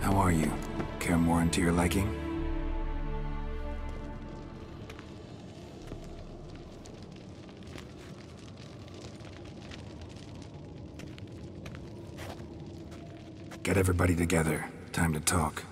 How are you? Care more into your liking? Get everybody together. Time to talk.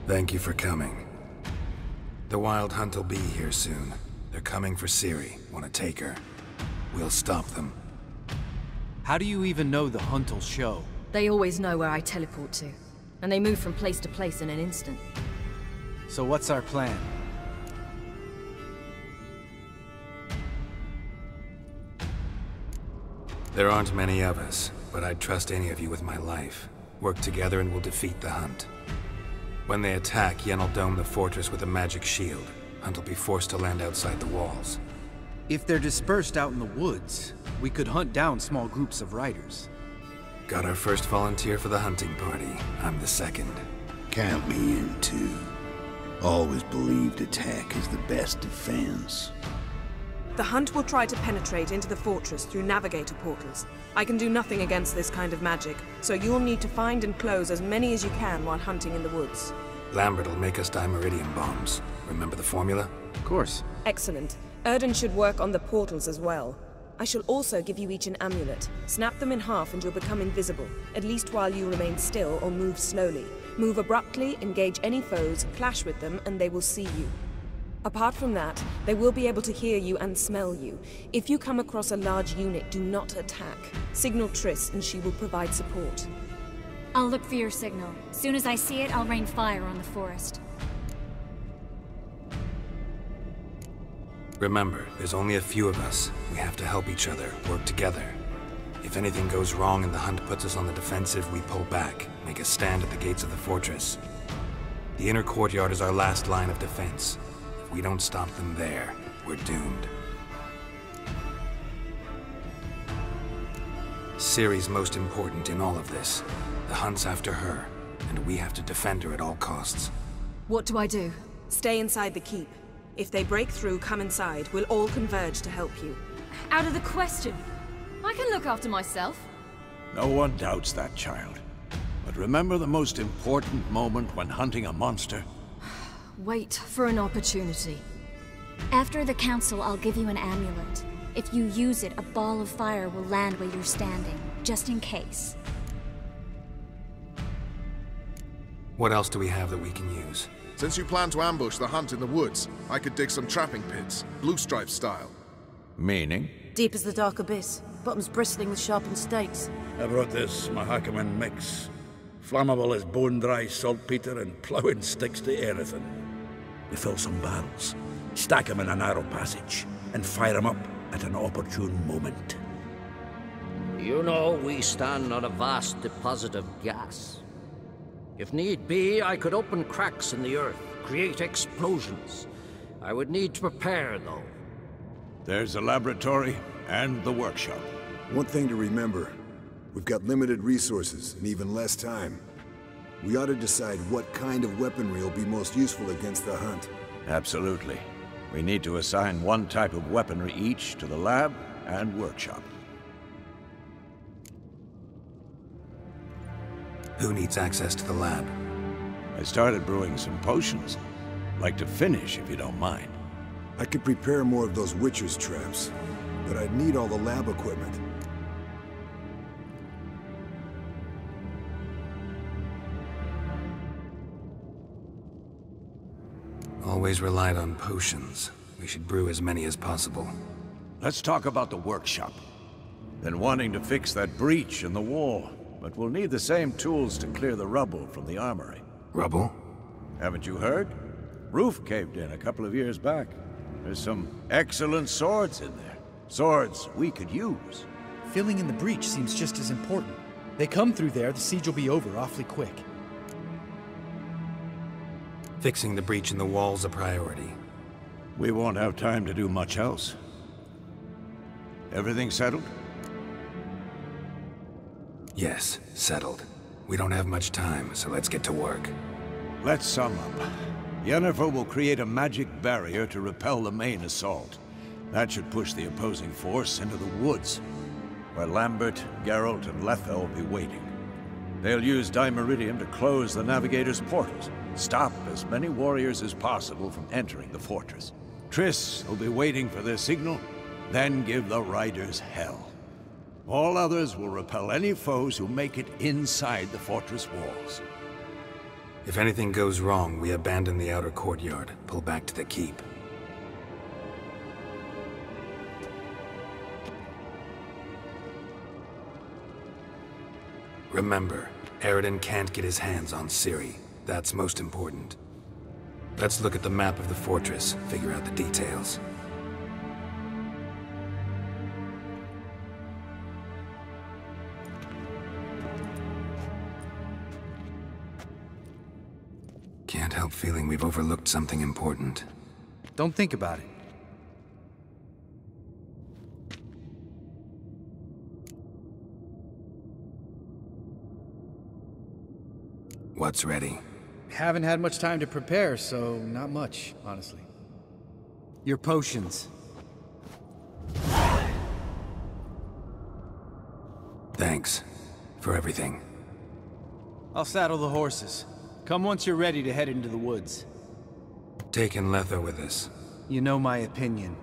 Thank you for coming. The Wild Hunt will be here soon. They're coming for Ciri. Want to take her? We'll stop them. How do you even know the Hunt will show? They always know where I teleport to. And they move from place to place in an instant. So what's our plan? There aren't many of us, but I'd trust any of you with my life. Work together and we'll defeat the Hunt. When they attack, Yen will dome the fortress with a magic shield. Hunt will be forced to land outside the walls. If they're dispersed out in the woods, we could hunt down small groups of riders. Got our first volunteer for the hunting party. I'm the second. Count me in too. Always believed attack is the best defense. The Hunt will try to penetrate into the fortress through navigator portals. I can do nothing against this kind of magic, so you'll need to find and close as many as you can while hunting in the woods. Lambert will make us dimeridium bombs. Remember the formula? Of course. Excellent. Erden should work on the portals as well. I shall also give you each an amulet. Snap them in half and you'll become invisible, at least while you remain still or move slowly. Move abruptly, engage any foes, clash with them, and they will see you. Apart from that, they will be able to hear you and smell you. If you come across a large unit, do not attack. Signal Triss and she will provide support. I'll look for your signal. Soon as I see it, I'll rain fire on the forest. Remember, there's only a few of us. We have to help each other, work together. If anything goes wrong and the Hunt puts us on the defensive, we pull back, make a stand at the gates of the fortress. The inner courtyard is our last line of defense. If we don't stop them there, we're doomed. Ciri's most important in all of this. The Hunt's after her, and we have to defend her at all costs. What do I do? Stay inside the keep. If they break through, come inside. We'll all converge to help you. Out of the question. I can look after myself. No one doubts that, child. But remember the most important moment when hunting a monster? Wait for an opportunity. After the council, I'll give you an amulet. If you use it, a ball of fire will land where you're standing, just in case. What else do we have that we can use? Since you plan to ambush the Hunt in the woods, I could dig some trapping pits, blue stripe style. Meaning? Deep as the dark abyss, bottoms bristling with sharpened stakes. I brought this Mahakaman mix. Flammable as bone-dry saltpeter and ploughing sticks to everything. We fill some barrels, stack them in a narrow passage, and fire them up at an opportune moment. You know, we stand on a vast deposit of gas. If need be, I could open cracks in the earth, create explosions. I would need to prepare, though. There's the laboratory and the workshop. One thing to remember, we've got limited resources and even less time. We ought to decide what kind of weaponry will be most useful against the Hunt. Absolutely. We need to assign one type of weaponry each to the lab and workshop. Who needs access to the lab? I started brewing some potions. Like to finish, if you don't mind. I could prepare more of those Witcher's traps, but I'd need all the lab equipment. Always relied on potions. We should brew as many as possible. Let's talk about the workshop. Been wanting to fix that breach in the wall, but we'll need the same tools to clear the rubble from the armory. Rubble? Haven't you heard? Roof caved in a couple of years back. There's some excellent swords in there. Swords we could use. Filling in the breach seems just as important. They come through there, the siege will be over awfully quick. Fixing the breach in the wall's a priority. We won't have time to do much else. Everything settled? Yes, settled. We don't have much time, so let's get to work. Let's sum up. Yennefer will create a magic barrier to repel the main assault. That should push the opposing force into the woods, where Lambert, Geralt, and Letha will be waiting. They'll use Dimeridium to close the Navigator's portals, stop as many warriors as possible from entering the fortress. Triss will be waiting for their signal, then give the riders hell. All others will repel any foes who make it inside the fortress walls. If anything goes wrong, we abandon the outer courtyard, pull back to the keep. Remember, Eridan can't get his hands on Ciri. That's most important. Let's look at the map of the fortress, figure out the details. Can't help feeling we've overlooked something important. Don't think about it. What's ready? Haven't had much time to prepare, so not much, honestly. Your potions. Thanks for everything. I'll saddle the horses. Come once you're ready to head into the woods. Taking Letha with us. You know my opinion.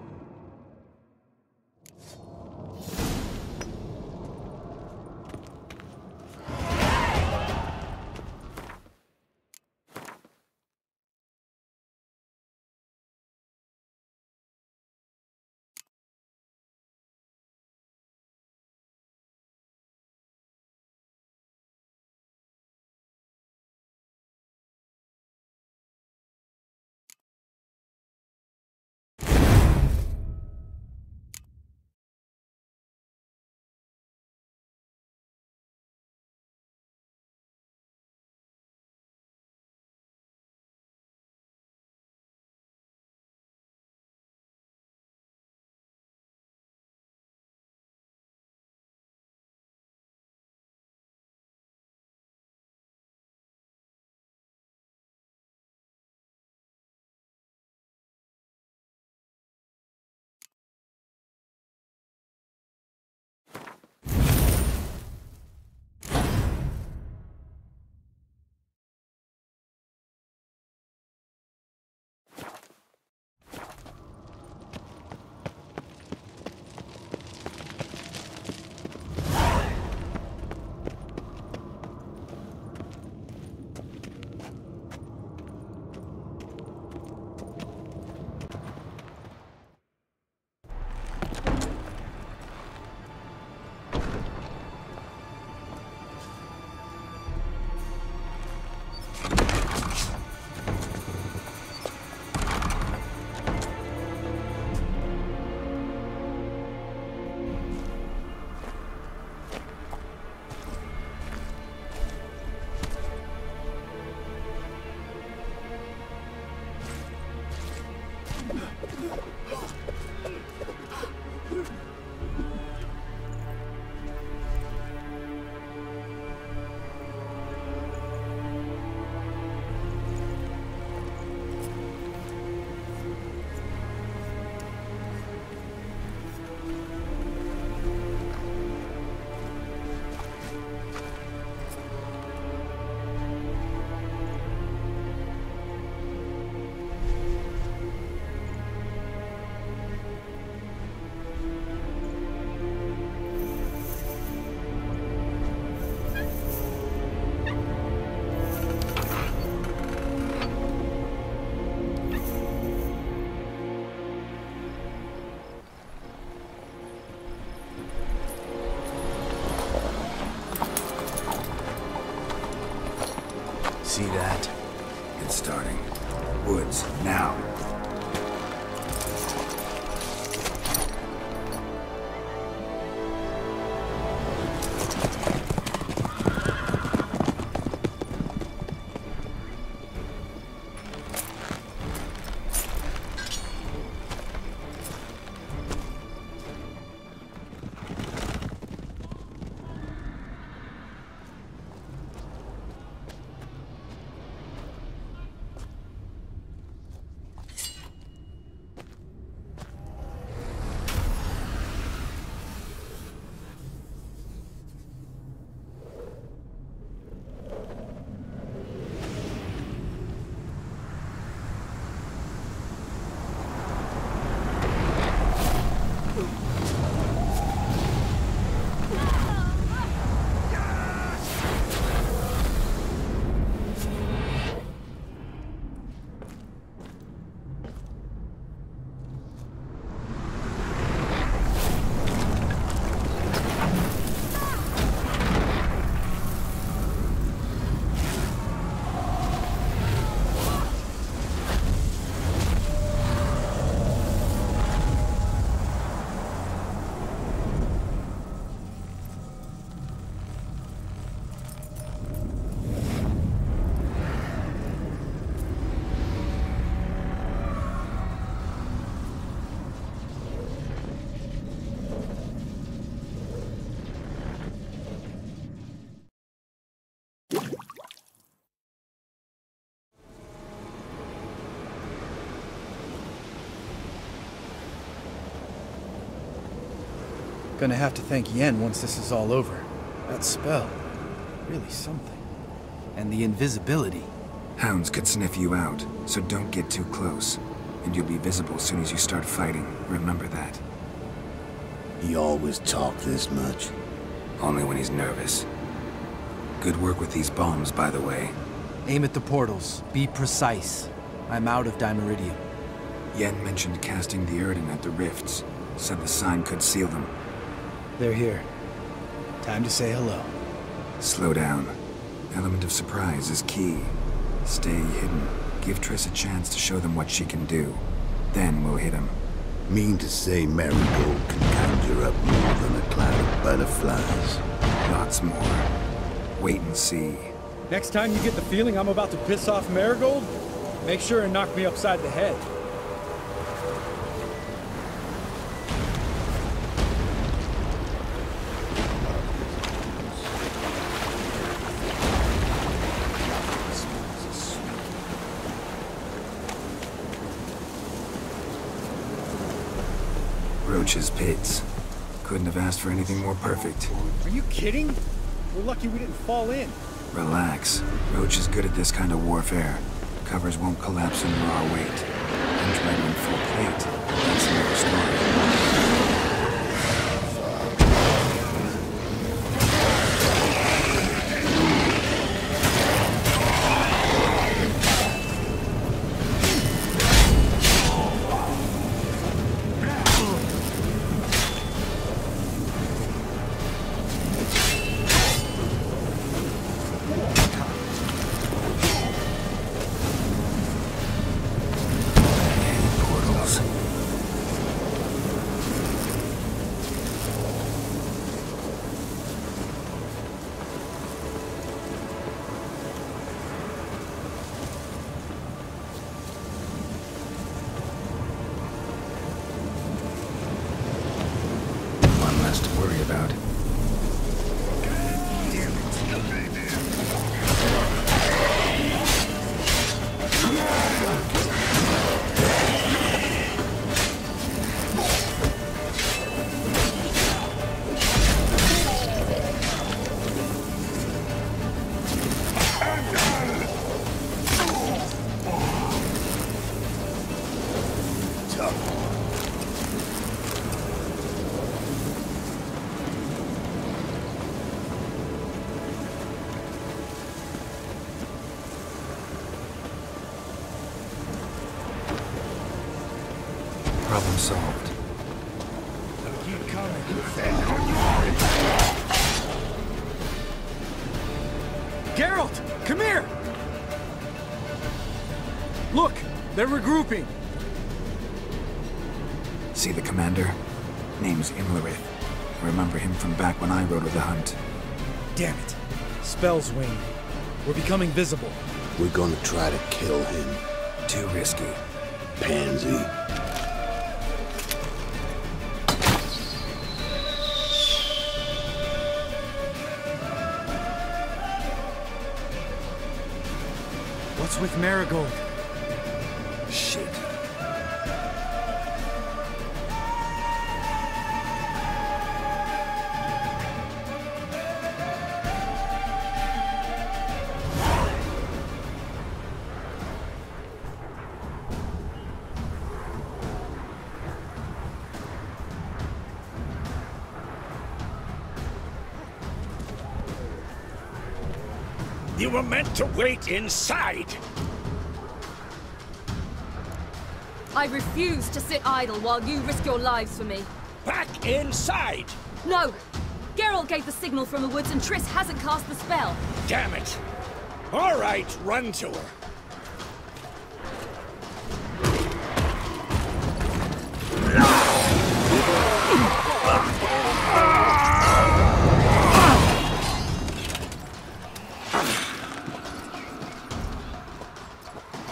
See that? It's starting. Woods, now. Gonna have to thank Yen once this is all over. That spell, really something. And the invisibility. Hounds could sniff you out, so don't get too close. And you'll be visible as soon as you start fighting. Remember that. He always talk this much? Only when he's nervous. Good work with these bombs, by the way. Aim at the portals. Be precise. I'm out of Dimeridium. Yen mentioned casting the Erden at the rifts. Said the sign could seal them. They're here. Time to say hello. Slow down. Element of surprise is key. Stay hidden. Give Triss a chance to show them what she can do. Then we'll hit him. Mean to say Marigold can conjure up more than a cloud of butterflies? Lots more. Wait and see. Next time you get the feeling I'm about to piss off Marigold, make sure and knock me upside the head. Roach's pits. Couldn't have asked for anything more perfect. Are you kidding? We're lucky we didn't fall in. Relax. Roach is good at this kind of warfare. Covers won't collapse under our weight. And try to full plate. That's another story. Problem solved. Keep coming. Geralt, come here! Look, they're regrouping. See the commander? Name's Imlerith. Remember him from back when I rode with the hunt. Damn it. Spell's waning. We're becoming visible. We're gonna try to kill him. Too risky. Pansy. What's with Marigold? Shit. You were meant to wait inside! I refuse to sit idle while you risk your lives for me. Back inside! No! Geralt gave the signal from the woods and Triss hasn't cast the spell. Damn it! All right, run to her.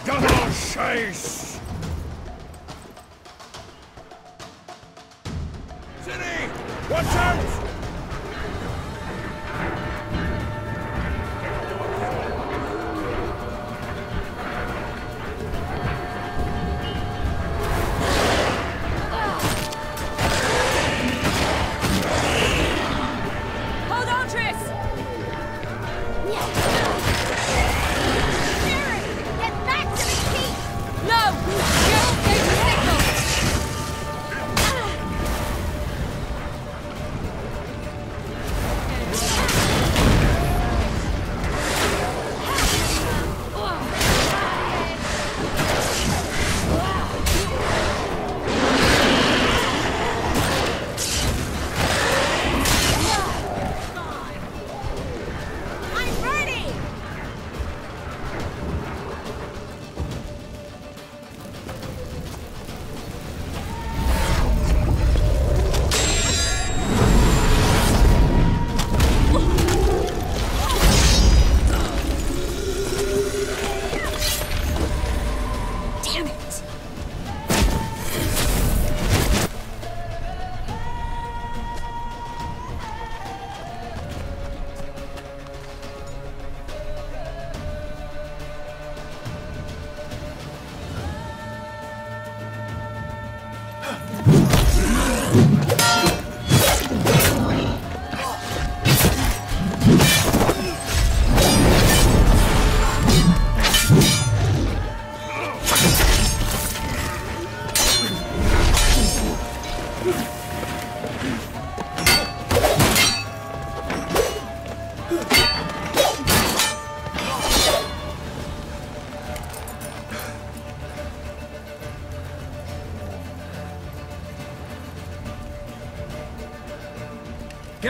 Double chase! City! Watch out!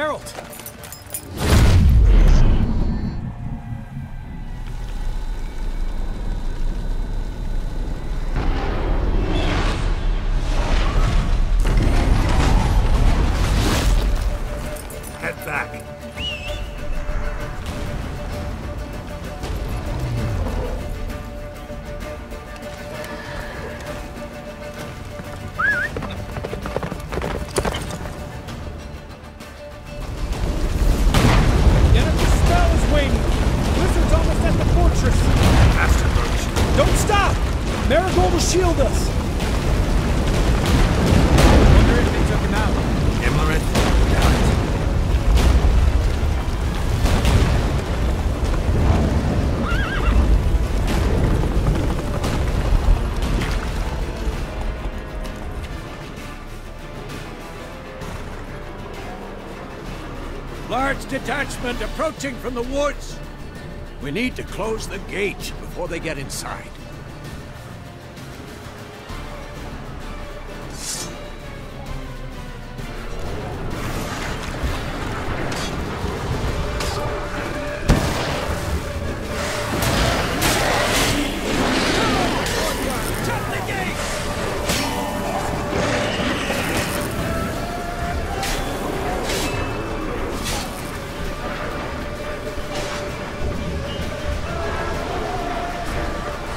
Geralt! Head back. Marigold will shield us! Wonder if they took him out. Imlerith, got it. Large detachment approaching from the woods. We need to close the gate before they get inside.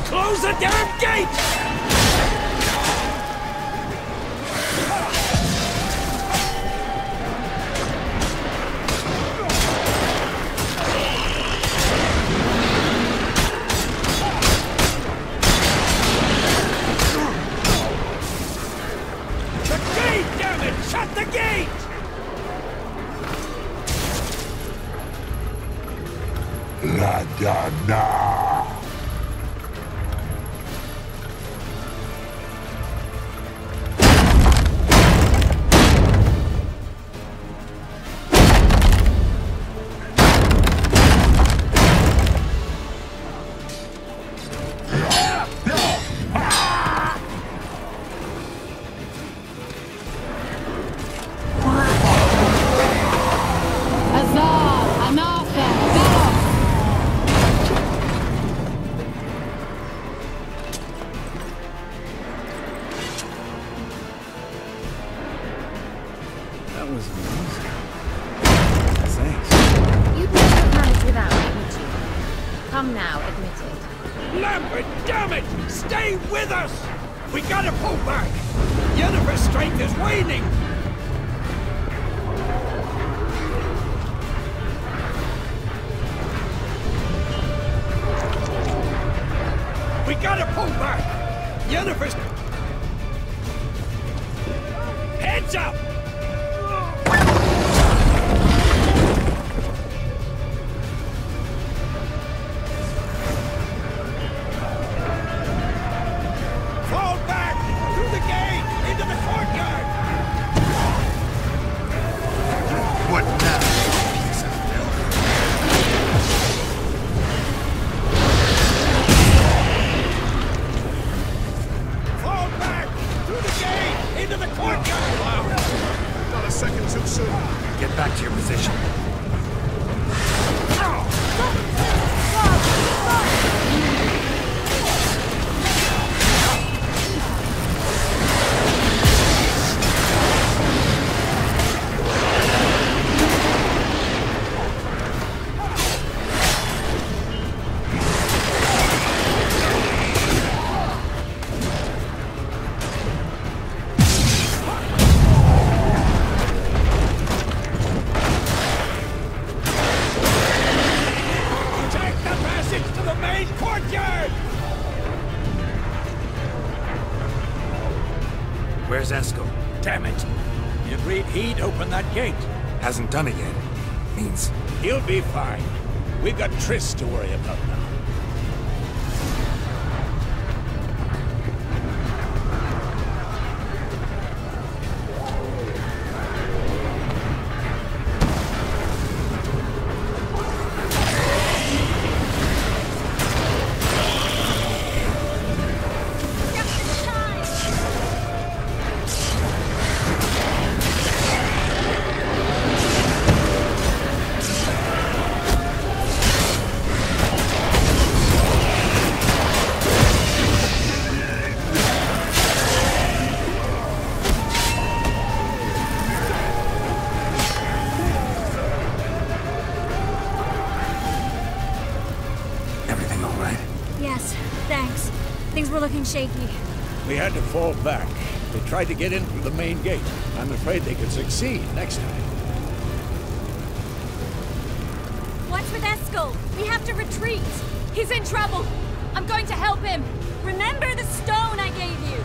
Close the damn gate! The gate, damn it! Shut the gate! La da da. That was amazing. Thanks. You'd never manage without me, would you? Come now, admit it. Lambert, damn it! Stay with us! We gotta pull back! Yennefer's strength is waning! We gotta pull back! Yennefer's... Heads up! Fall back! Through the gate! Into the courtyard! What now? Fall back! Through the gate! Into the courtyard! Wow! Not a second too soon. Get back to your position. Where's Esco? Damn it! He agreed he'd open that gate. Hasn't done it yet. Means... He'll be fine. We've got Triss to worry about now. Yes, thanks. Things were looking shaky. We had to fall back. They tried to get in through the main gate. I'm afraid they could succeed next time. What's with Eskel? We have to retreat. He's in trouble. I'm going to help him. Remember the stone I gave you.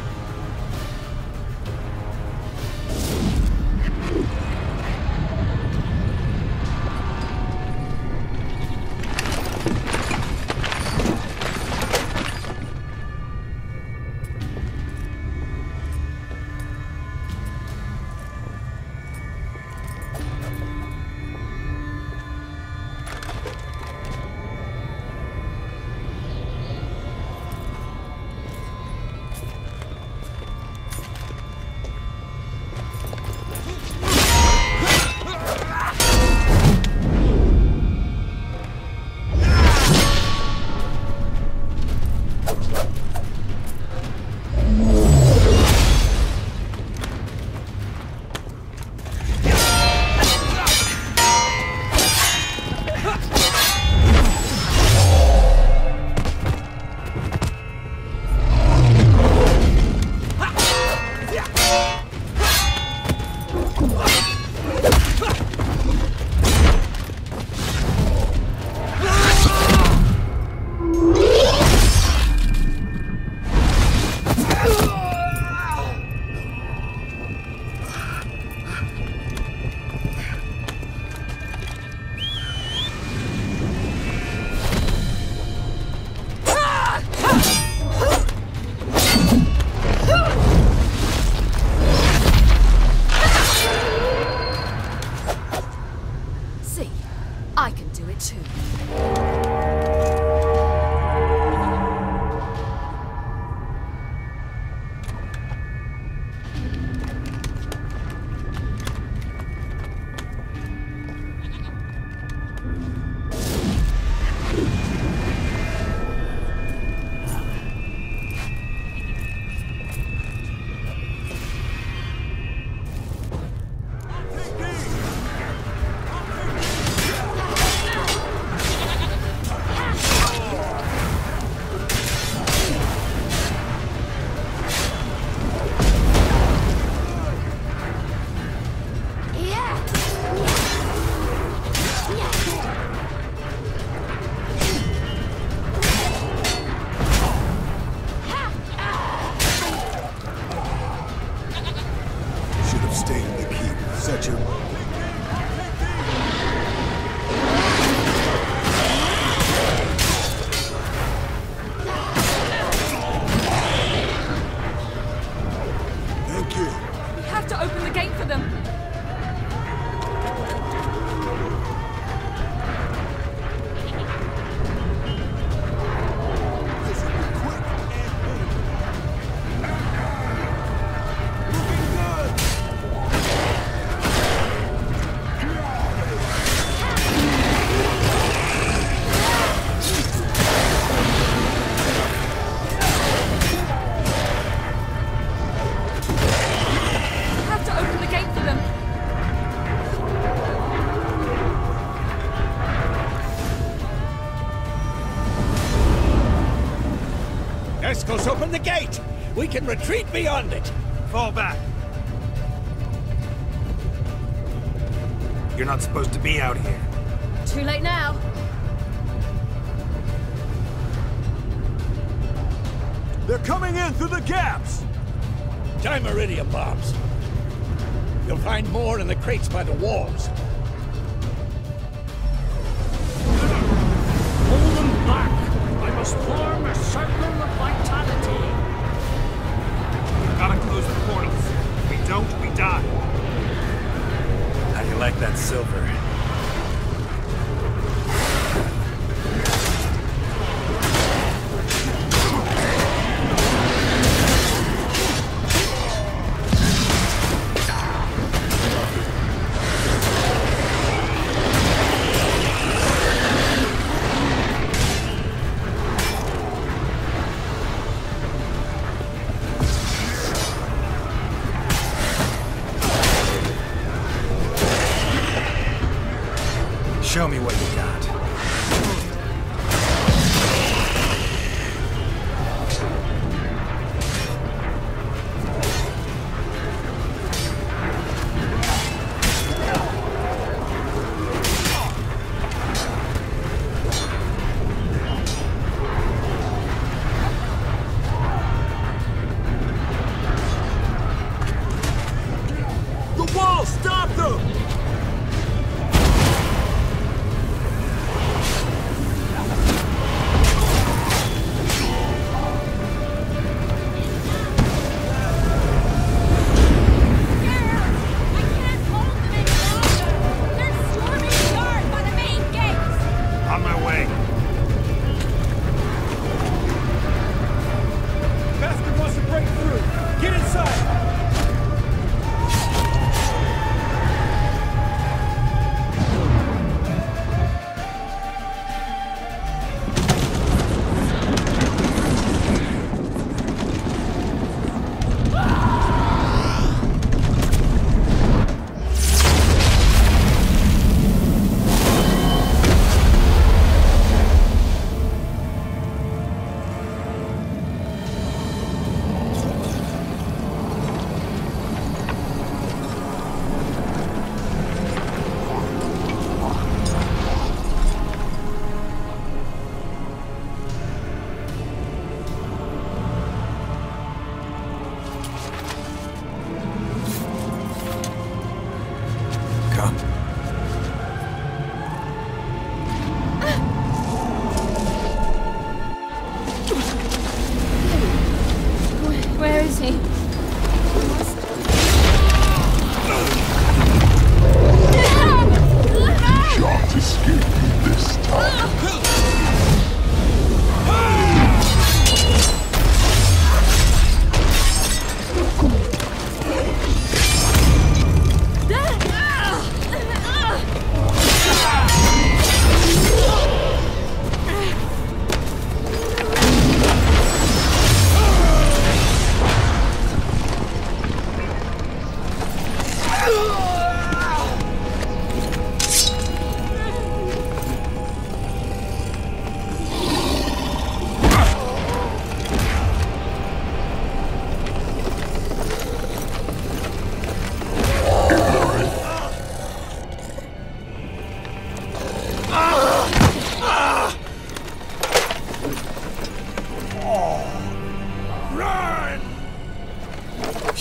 Eskel's open the gate! We can retreat beyond it! Fall back. You're not supposed to be out here. Too late now. They're coming in through the gaps! Time iridium bombs. You'll find more in the crates by the walls. Hold them back! I must form a circle of vitality. We've gotta close the portals. If we don't, we die. How do you like that silver?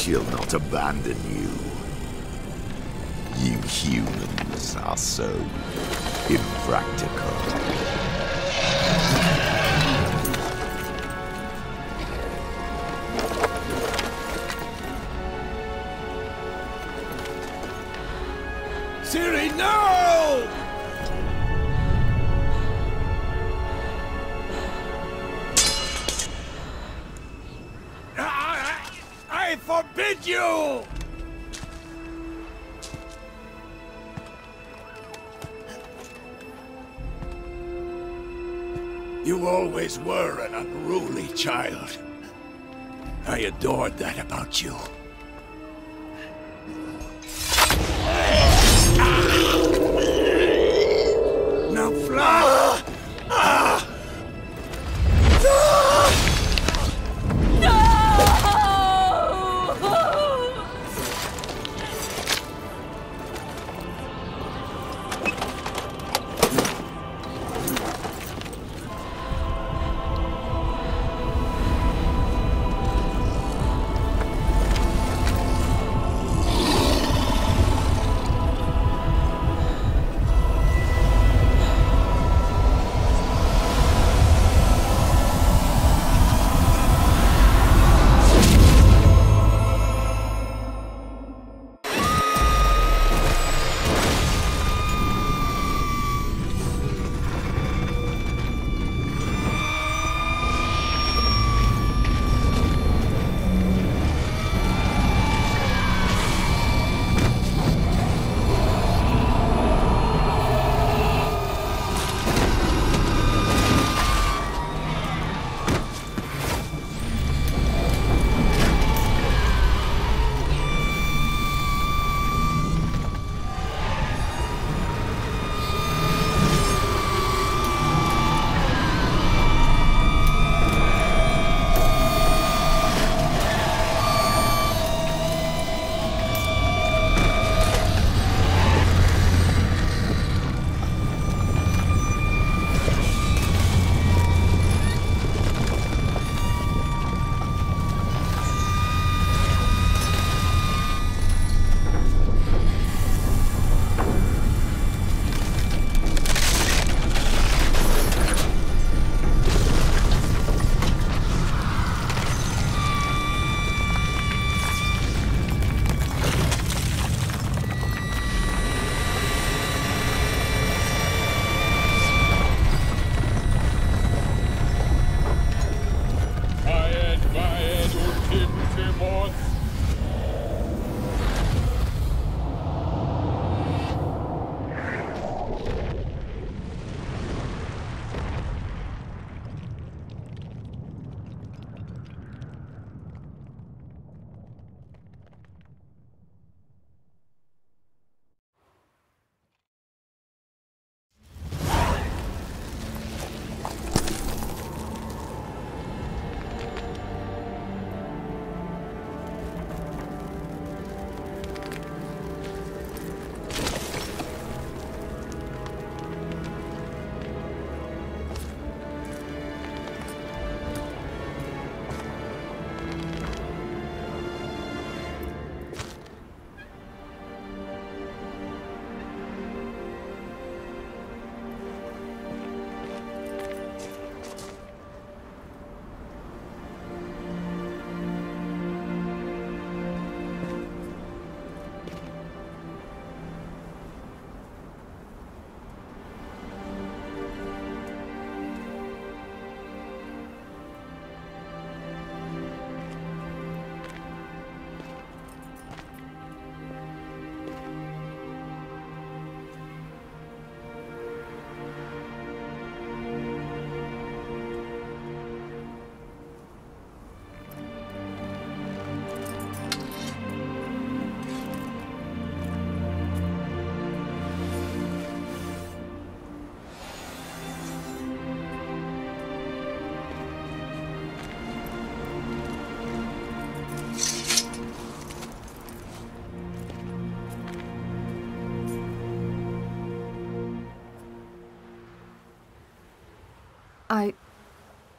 She'll not abandon you. You humans are so impractical. Siri, no! I forbid you! You always were an unruly child. I adored that about you. Now fly!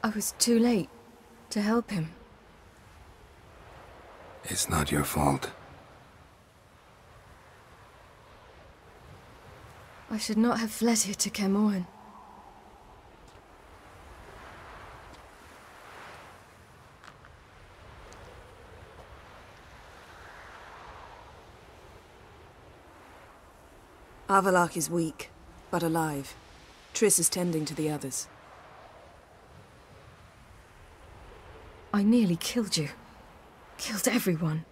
I was too late to help him. It's not your fault. I should not have fled here to Kermoran. Avallac'h is weak, but alive. Triss is tending to the others. I nearly killed you. Killed everyone.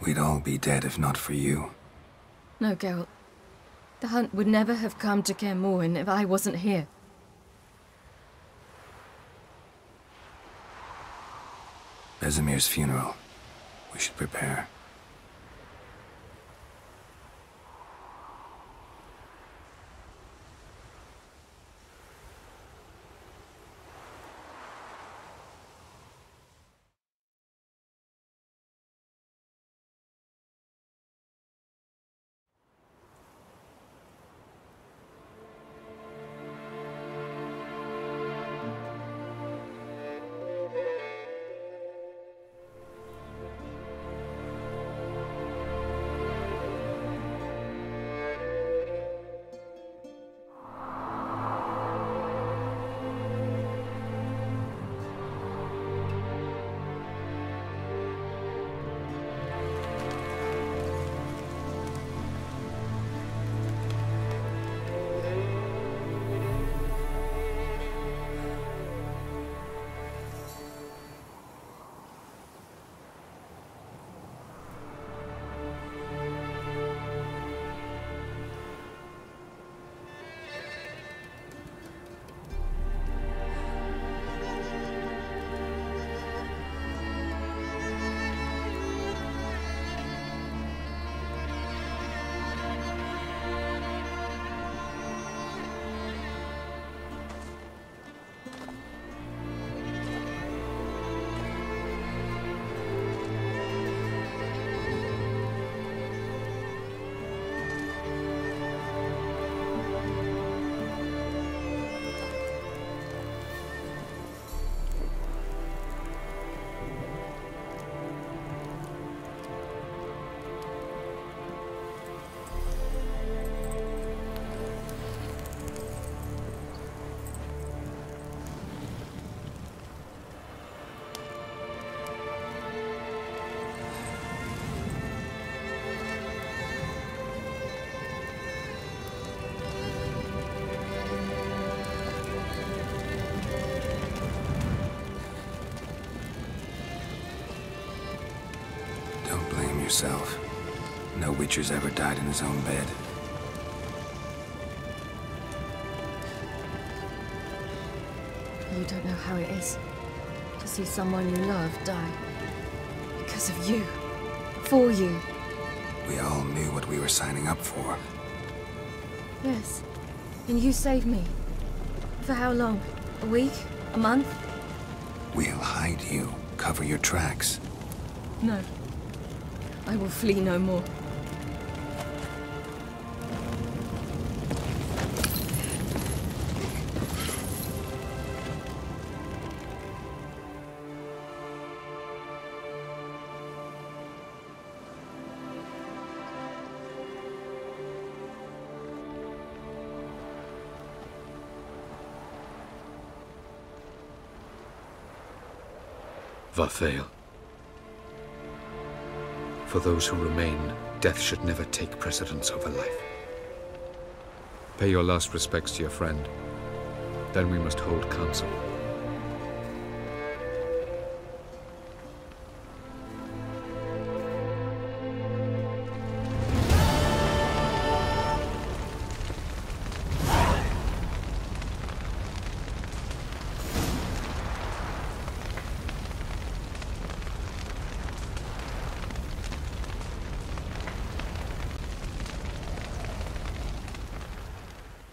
We'd all be dead if not for you. No, Geralt. The hunt would never have come to Kermoran if I wasn't here. Vesemir's funeral. We should prepare. Yourself. No Witcher's ever died in his own bed. You don't know how it is to see someone you love die. Because of you. For you. We all knew what we were signing up for. Yes. And you saved me. For how long? A week? A month? We'll hide you. Cover your tracks. No. I will flee no more. Varthael. For those who remain, death should never take precedence over life. Pay your last respects to your friend. Then we must hold council.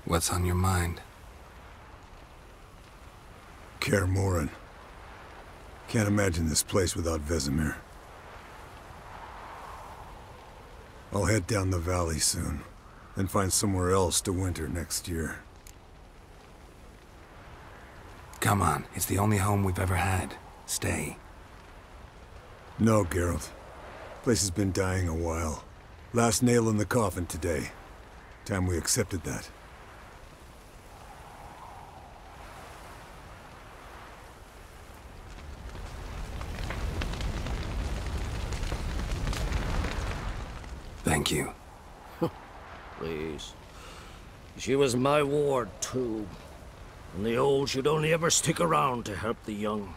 What's on your mind? Kermoran. Can't imagine this place without Vesemir. I'll head down the valley soon. then find somewhere else to winter next year. Come on, it's the only home we've ever had. Stay. No, Geralt. Place has been dying a while. Last nail in the coffin today. Time we accepted that. Thank you. Please. She was my ward, too. And the old should only ever stick around to help the young.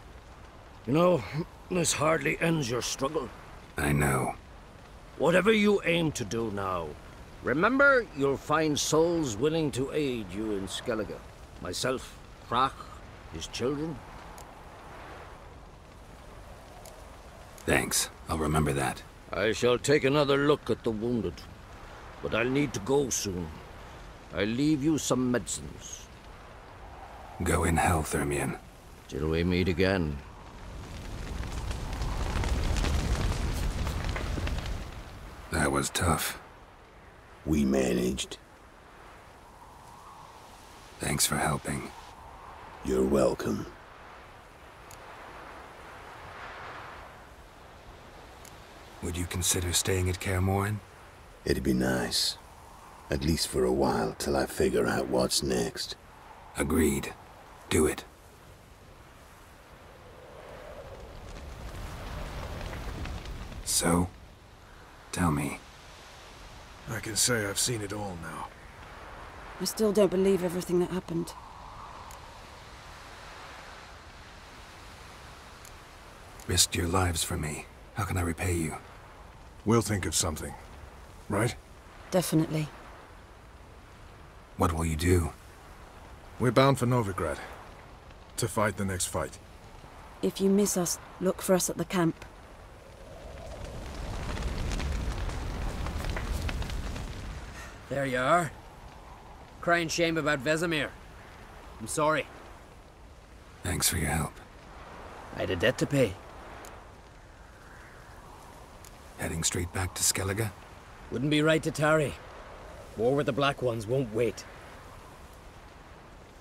You know, this hardly ends your struggle. I know. Whatever you aim to do now, remember you'll find souls willing to aid you in Skellige. Myself, Frach, his children. Thanks. I'll remember that. I shall take another look at the wounded. But I'll need to go soon. I'll leave you some medicines. Go in hell, Thermian. Till we meet again. That was tough. We managed. Thanks for helping. You're welcome. Would you consider staying at Kaer Morhen? It'd be nice. At least for a while, till I figure out what's next. Agreed. Do it. So? Tell me. I can say I've seen it all now. I still don't believe everything that happened. Risked your lives for me. How can I repay you? We'll think of something. Right? Definitely. What will you do? We're bound for Novigrad. To fight the next fight. If you miss us, look for us at the camp. There you are. Crying shame about Vesemir. I'm sorry. Thanks for your help. I had a debt to pay. Heading straight back to Skellige? Wouldn't be right to tarry. War with the Black Ones won't wait.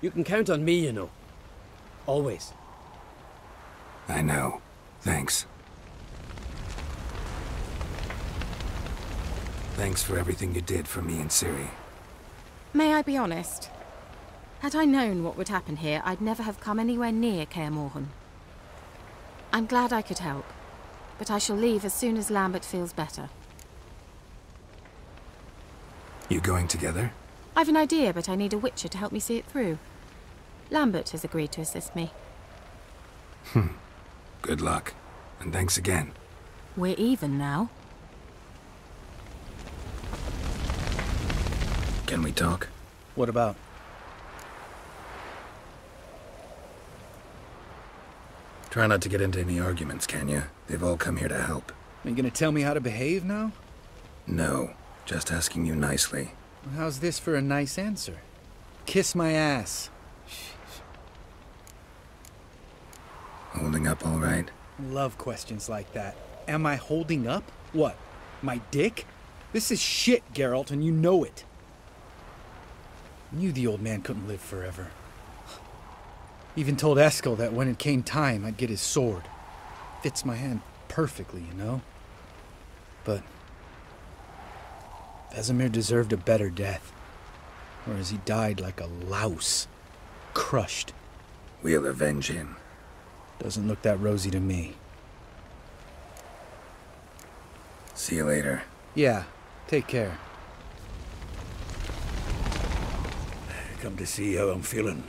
You can count on me, you know. Always. I know. Thanks. Thanks for everything you did for me and Ciri. May I be honest? Had I known what would happen here, I'd never have come anywhere near Kaer Morhen. I'm glad I could help, but I shall leave as soon as Lambert feels better. You going together? I've an idea, but I need a witcher to help me see it through. Lambert has agreed to assist me. Good luck, and thanks again. We're even now. Can we talk? What about? Try not to get into any arguments, can you? They've all come here to help. Are you gonna tell me how to behave now? No, just asking you nicely. Well, how's this for a nice answer? Kiss my ass. Holding up all right? Love questions like that. Am I holding up? What? My dick? This is shit, Geralt, and you know it. Knew the old man couldn't live forever. Even told Eskel that when it came time, I'd get his sword. Fits my hand perfectly, you know? But Vesemir deserved a better death. Whereas he died like a louse. Crushed. We'll avenge him. Doesn't look that rosy to me. See you later. Yeah, take care. Come to see how I'm feeling.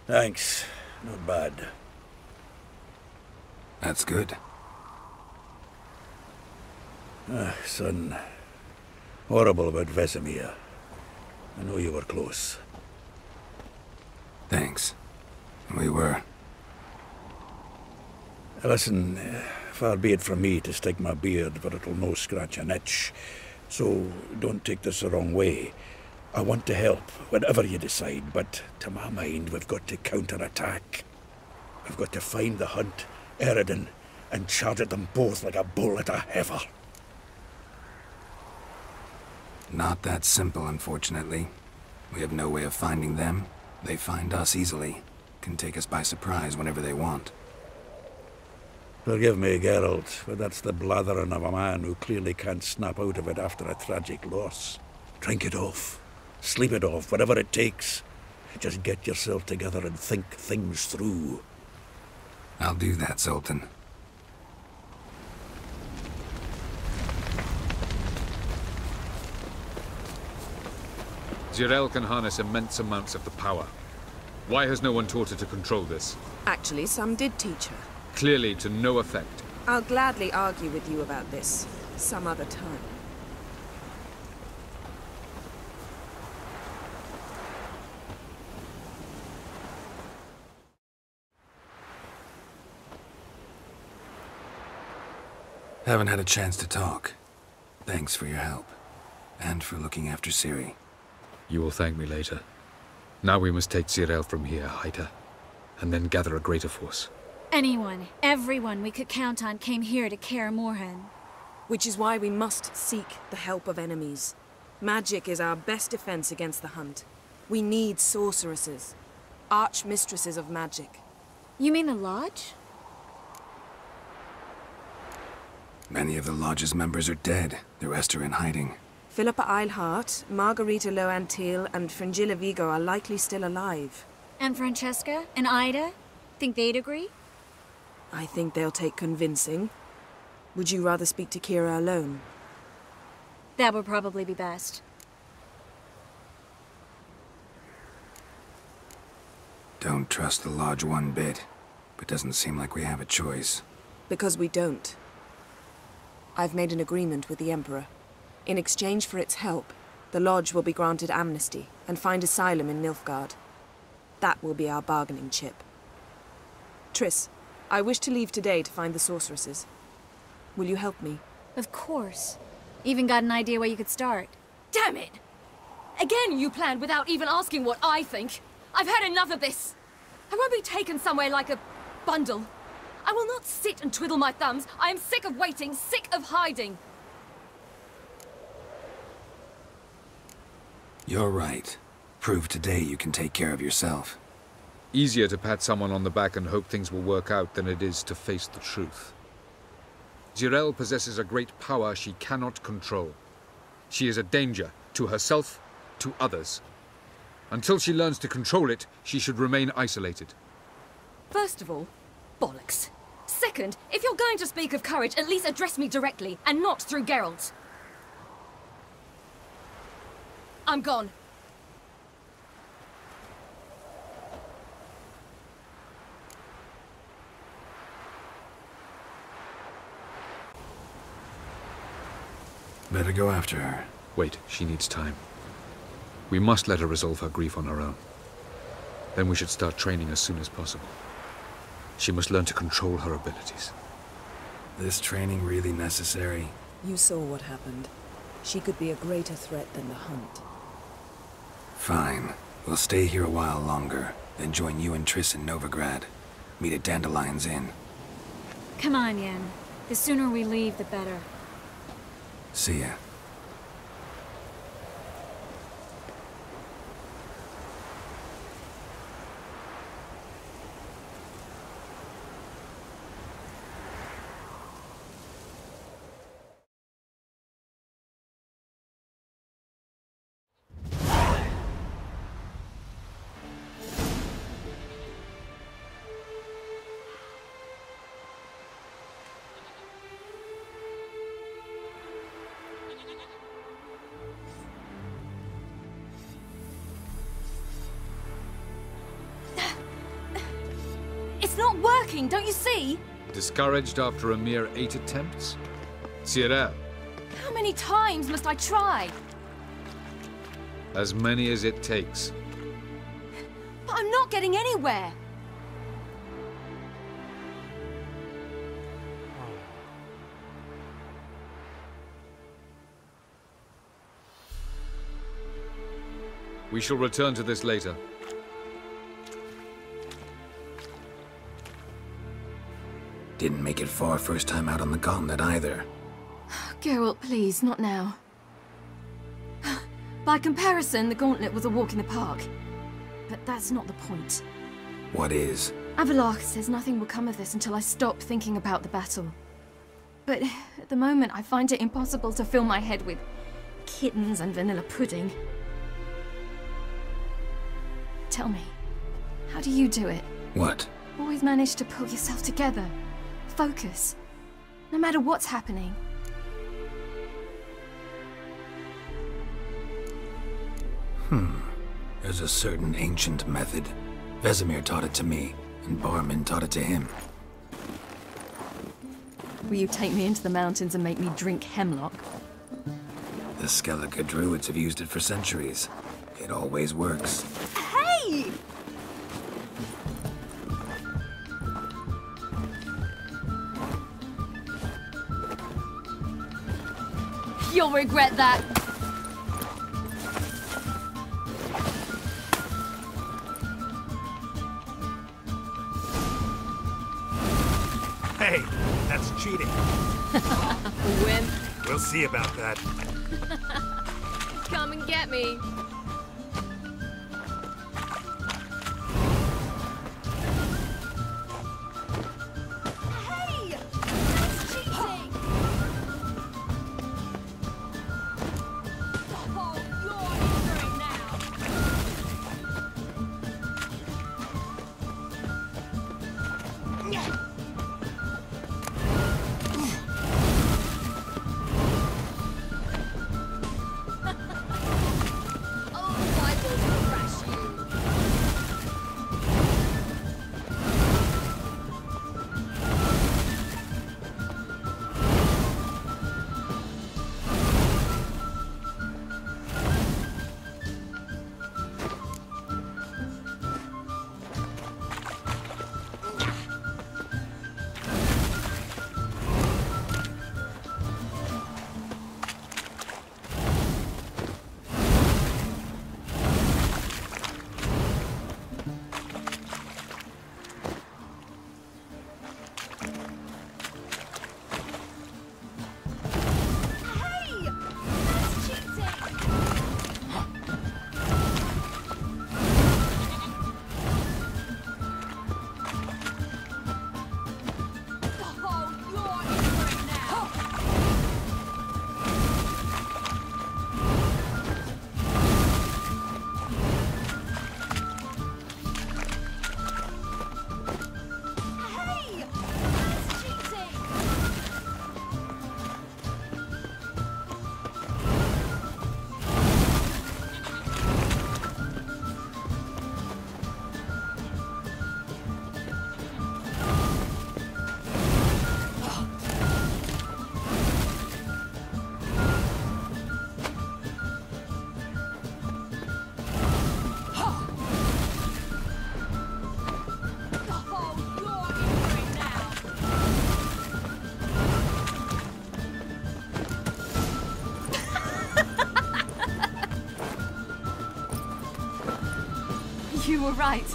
Thanks. Not bad. That's good. Son. Horrible about Vesemir. I know you were close. Thanks. We were. Listen, far be it from me to stick my beard, but it'll no scratch an itch. So don't take this the wrong way. I want to help, whatever you decide, but to my mind, we've got to counterattack. We've got to find the Hunt, Eredin, and charge at them both like a bull at a heifer. Not that simple, unfortunately. We have no way of finding them. They find us easily. Can take us by surprise whenever they want. Forgive me, Geralt, but that's the blathering of a man who clearly can't snap out of it after a tragic loss. Drink it off. Sleep it off, whatever it takes. Just get yourself together and think things through. I'll do that, Zoltan. Zirael can harness immense amounts of the power. Why has no one taught her to control this? Actually, some did teach her. Clearly to no effect. I'll gladly argue with you about this some other time. Haven't had a chance to talk. Thanks for your help. And for looking after Ciri. You will thank me later. Now we must take Zirael from here, hide her, and then gather a greater force. Anyone, everyone we could count on came here to Kaer Morhen. Which is why we must seek the help of enemies. Magic is our best defense against the Hunt. We need sorceresses. Archmistresses of magic. You mean the Lodge? Many of the Lodge's members are dead. The rest are in hiding. Philippa Eilhart, Margarita Loantil, and Fringilla Vigo are likely still alive. And Francesca and Ida? Think they'd agree? I think they'll take convincing. Would you rather speak to Kira alone? That would probably be best. Don't trust the Lodge one bit, but doesn't seem like we have a choice. Because we don't. I've made an agreement with the Emperor. In exchange for its help, the Lodge will be granted amnesty and find asylum in Nilfgaard. That will be our bargaining chip. Triss, I wish to leave today to find the sorceresses. Will you help me? Of course. Even got an idea where you could start. Damn it! Again you planned without even asking what I think. I've had enough of this. I won't be taken somewhere like a bundle. I will not sit and twiddle my thumbs. I am sick of waiting, sick of hiding. You're right. Prove today you can take care of yourself. Easier to pat someone on the back and hope things will work out than it is to face the truth. Zirael possesses a great power she cannot control. She is a danger to herself, to others. Until she learns to control it, she should remain isolated. First of all, bollocks. Second, if you're going to speak of courage, at least address me directly, and not through Geralt. I'm gone. Better go after her. Wait, she needs time. We must let her resolve her grief on her own. Then we should start training as soon as possible. She must learn to control her abilities. This training really necessary? You saw what happened. She could be a greater threat than the Hunt. Fine. We'll stay here a while longer, then join you and Triss in Novigrad. Meet at Dandelion's Inn. Come on, Yen. The sooner we leave, the better. See ya. It's not working, don't you see? Discouraged after a mere 8 attempts? Zirael. How many times must I try? As many as it takes. But I'm not getting anywhere. We shall return to this later. Didn't make it far first time out on the gauntlet either. Geralt, please, not now. By comparison, the gauntlet was a walk in the park. But that's not the point. What is? Avallac'h says nothing will come of this until I stop thinking about the battle. But at the moment, I find it impossible to fill my head with kittens and vanilla pudding. Tell me, how do you do it? What? Always manage to pull yourself together. Focus. No matter what's happening. There's a certain ancient method. Vesemir taught it to me, and Barman taught it to him. Will you take me into the mountains and make me drink hemlock? The Skellige druids have used it for centuries. It always works. Hey! You'll regret that. Hey, that's cheating. Wimp. We'll see about that. Come and get me. Hey! That's cheating! Oh, you're entering now. You were right.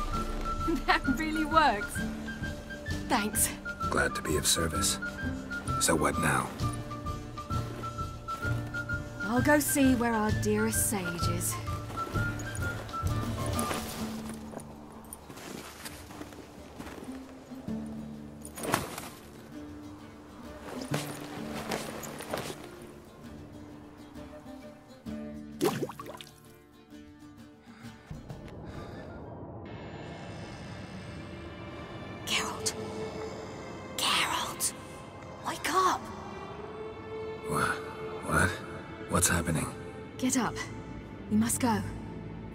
That really works. Thanks. Glad to be of service. So what now? I'll go see where our dearest sage is. What's happening? Get up. We must go.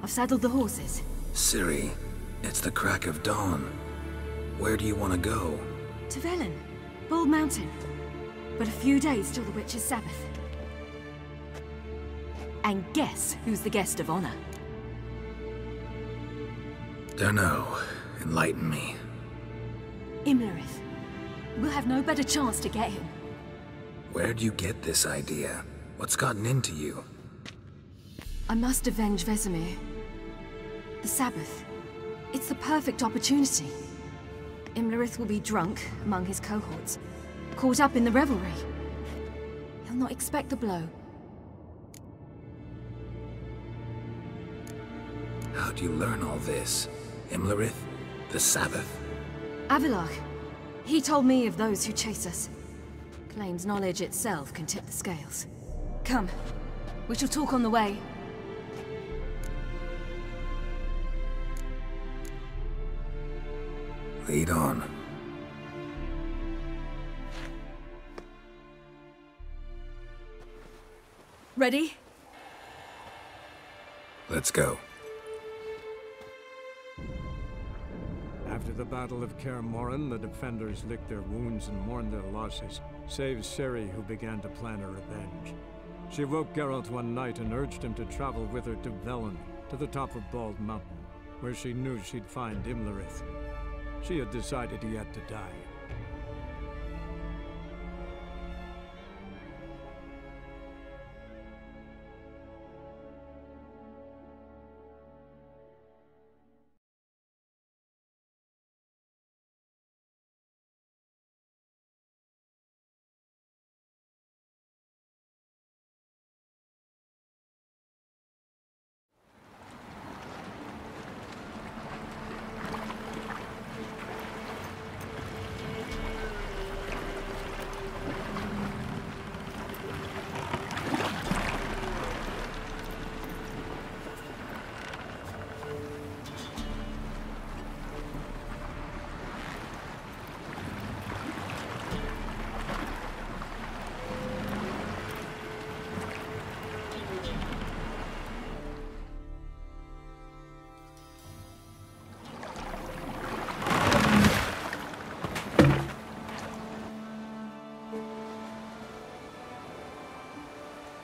I've saddled the horses. Ciri, it's the crack of dawn. Where do you want to go? To Velen. Bald Mountain. But a few days till the Witch's Sabbath. And guess who's the guest of honor? Dunno. Enlighten me. Imlerith. We'll have no better chance to get him. Where'd you get this idea? What's gotten into you? I must avenge Vesemir. The Sabbath. It's the perfect opportunity. Imlerith will be drunk among his cohorts, caught up in the revelry. He'll not expect the blow. How'd you learn all this? Imlerith? The Sabbath? Avilark. He told me of those who chase us. Claims knowledge itself can tip the scales. Come. We shall talk on the way. Lead on. Ready? Let's go. After the Battle of Kaer Morhen, the defenders licked their wounds and mourned their losses, save Ciri, who began to plan a revenge. She woke Geralt one night and urged him to travel with her to Velen, to the top of Bald Mountain, where she knew she'd find Imlerith. She had decided he had to die.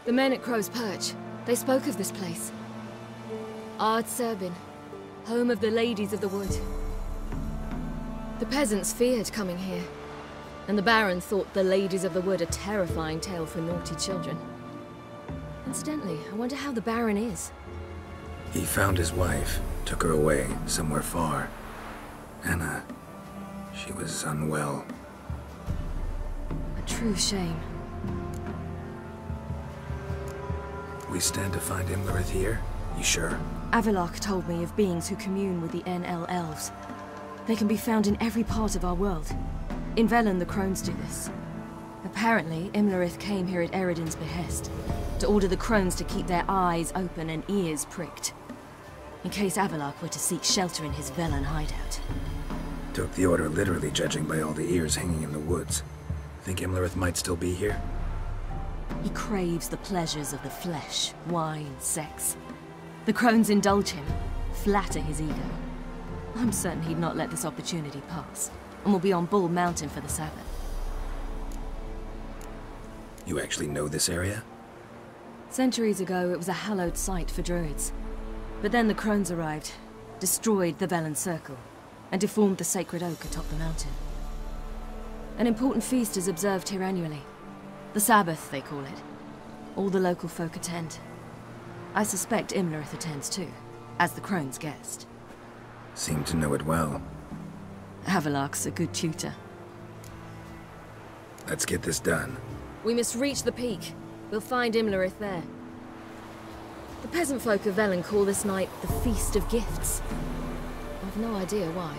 The men at Crow's Perch, they spoke of this place. Ard Serbin, home of the Ladies of the Wood. The peasants feared coming here, and the Baron thought the Ladies of the Wood a terrifying tale for naughty children. Incidentally, I wonder how the Baron is. He found his wife, took her away, somewhere far. Anna, she was unwell. A true shame. We stand to find Imlerith here? You sure? Avilark told me of beings who commune with the NL elves. They can be found in every part of our world. In Velen, the crones do this. Apparently, Imlerith came here at Eredin's behest, to order the crones to keep their eyes open and ears pricked, in case Avilark were to seek shelter in his Velen hideout. Took the order literally, judging by all the ears hanging in the woods. Think Imlerith might still be here? He craves the pleasures of the flesh, wine, sex. The crones indulge him, flatter his ego. I'm certain he'd not let this opportunity pass, and will be on Bull Mountain for the Sabbath. You actually know this area? Centuries ago, it was a hallowed site for druids. But then the crones arrived, destroyed the Velen Circle, and deformed the sacred oak atop the mountain. An important feast is observed here annually. The Sabbath, they call it. All the local folk attend. I suspect Imlerith attends too, as the crone's guest. Seem to know it well. Avilark's a good tutor. Let's get this done. We must reach the peak. We'll find Imlerith there. The peasant folk of Velen call this night the Feast of Gifts. I've no idea why.